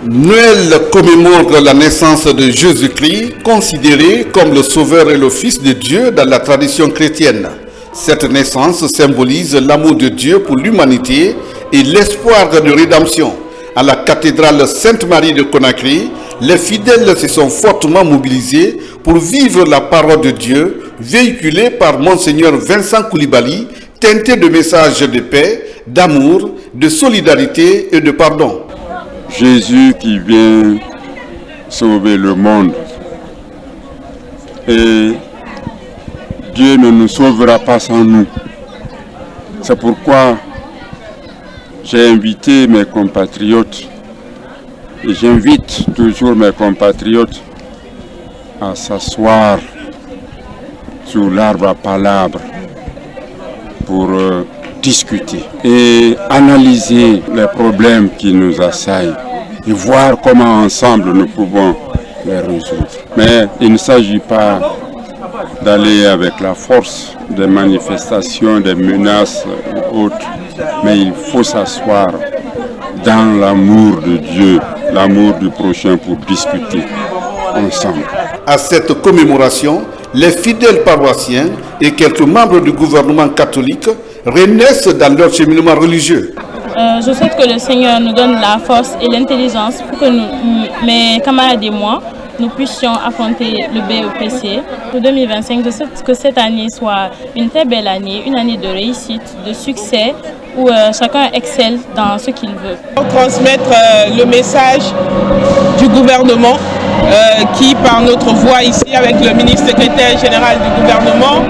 Noël commémore la naissance de Jésus-Christ, considéré comme le Sauveur et le Fils de Dieu dans la tradition chrétienne. Cette naissance symbolise l'amour de Dieu pour l'humanité et l'espoir de rédemption. À la cathédrale Sainte-Marie de Conakry, les fidèles se sont fortement mobilisés pour vivre la parole de Dieu, véhiculée par Monseigneur Vincent Koulibaly, teintée de messages de paix, d'amour, de solidarité et de pardon. Jésus qui vient sauver le monde. Et Dieu ne nous sauvera pas sans nous. C'est pourquoi j'ai invité mes compatriotes, et j'invite toujours mes compatriotes à s'asseoir sous l'arbre à palabres pour discuter et analyser les problèmes qui nous assaillent et voir comment ensemble nous pouvons les résoudre. Mais il ne s'agit pas d'aller avec la force des manifestations, des menaces ou autres, mais il faut s'asseoir dans l'amour de Dieu, l'amour du prochain pour discuter ensemble. À cette commémoration, les fidèles paroissiens et quelques membres du gouvernement catholique renaissent dans leur cheminement religieux. Je souhaite que le Seigneur nous donne la force et l'intelligence pour que mes camarades et moi, nous puissions affronter le BEPC pour 2025, de sorte que cette année soit une très belle année, une année de réussite, de succès, où chacun excelle dans ce qu'il veut. Transmettre le message du gouvernement qui, par notre voix ici avec le ministre secrétaire général du gouvernement,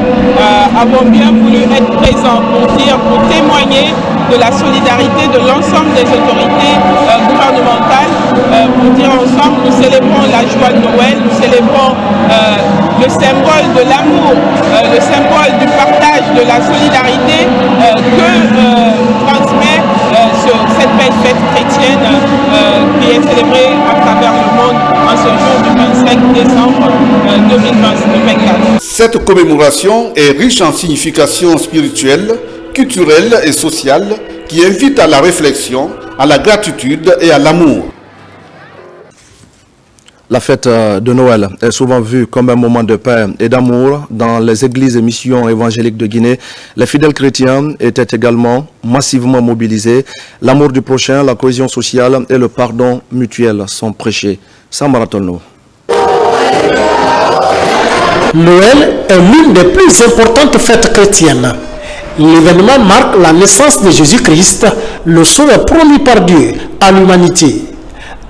avons bien voulu être présents pour témoigner de la solidarité de l'ensemble des autorités gouvernementales, pour dire ensemble, nous célébrons la joie de Noël, nous célébrons le symbole de l'amour, le symbole du partage, de la solidarité que transmet cette fête chrétienne qui est célébrée à travers le monde en ce jour du 25 décembre 2024. Cette commémoration est riche en significations spirituelles, culturelles et sociales qui invitent à la réflexion, à la gratitude et à l'amour. La fête de Noël est souvent vue comme un moment de paix et d'amour dans les églises et missions évangéliques de Guinée. Les fidèles chrétiens étaient également massivement mobilisés. L'amour du prochain, la cohésion sociale et le pardon mutuel sont prêchés. Samaratolno. Noël est l'une des plus importantes fêtes chrétiennes. L'événement marque la naissance de Jésus-Christ, le sauveur promis par Dieu à l'humanité.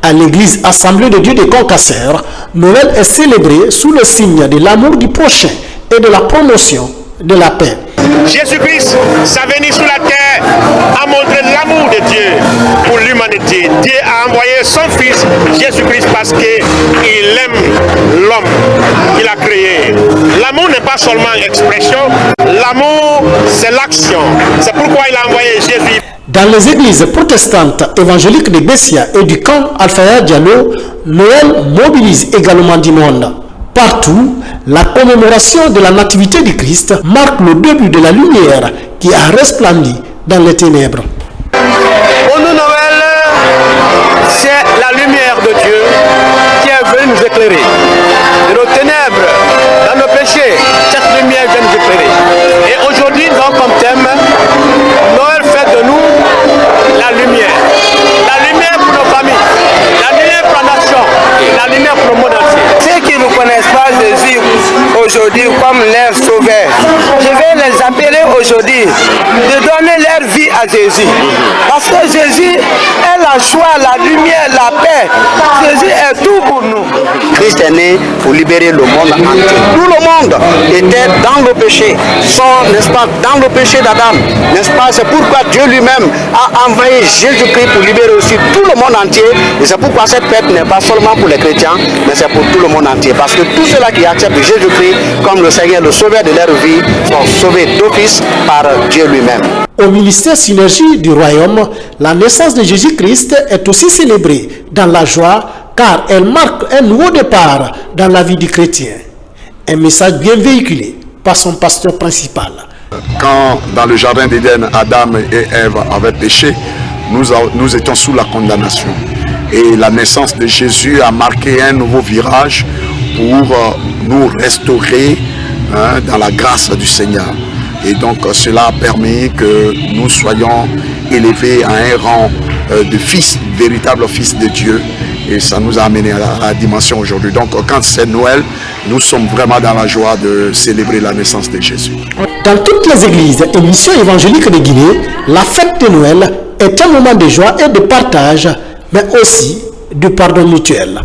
À l'église Assemblée de Dieu de Concacer, Noël est célébré sous le signe de l'amour du prochain et de la promotion de la paix. Jésus-Christ, sa venue sur la terre, a montré l'amour de Dieu pour l'humanité. Dieu a envoyé son Fils, Jésus-Christ, parce qu'il aime l'homme qu'il a créé. L'amour n'est pas seulement une expression, l'amour, c'est l'action. C'est pourquoi il a envoyé Jésus. Dans les églises protestantes évangéliques de Bessia et du camp Alfaya Diallo, Noël mobilise également du monde. Partout, la commémoration de la nativité du Christ marque le début de la lumière qui a resplendi dans les ténèbres. Pour nous, Noël, c'est la lumière de Dieu qui est venue nous éclairer. De nos ténèbres, dans nos péchés, cette lumière vient nous éclairer. Et aujourd'hui, nous avons comme thème, Noël fait de nous la lumière. La lumière pour nos familles, la lumière pour la nation, la lumière pour le monde entier. Ceux qui ne connaissent pas Jésus aujourd'hui comme leur sauveur, je vais les appeler aujourd'hui de donner leur vie à Jésus. Parce que Jésus est la joie, la lumière, la paix. Jésus est tout pour nous. Christ est né pour libérer le monde entier. Tout le monde était dans le péché, sont, n'est-ce pas, dans le péché d'Adam. N'est-ce pas? C'est pourquoi Dieu lui-même a envoyé Jésus-Christ pour libérer aussi tout le monde entier. Et c'est pourquoi cette fête n'est pas seulement pour les chrétiens, mais c'est pour tout le monde entier. Parce que tous ceux-là qui acceptent Jésus-Christ comme le Seigneur, le sauveur de leur vie, sont sauvés d'office par Dieu lui-même. Au ministère Synergie du Royaume, la naissance de Jésus-Christ est aussi célébrée dans la joie car elle marque un nouveau départ dans la vie du chrétien. Un message bien véhiculé par son pasteur principal. Quand dans le jardin d'Éden, Adam et Ève avaient péché, nous étions sous la condamnation. Et la naissance de Jésus a marqué un nouveau virage pour nous restaurer dans la grâce du Seigneur. Et donc cela a permis que nous soyons élevés à un rang de fils, véritable fils de Dieu. Et ça nous a amené à la dimension aujourd'hui. Donc quand c'est Noël, nous sommes vraiment dans la joie de célébrer la naissance de Jésus. Dans toutes les églises et missions évangéliques de Guinée, la fête de Noël est un moment de joie et de partage, mais aussi de pardon mutuel.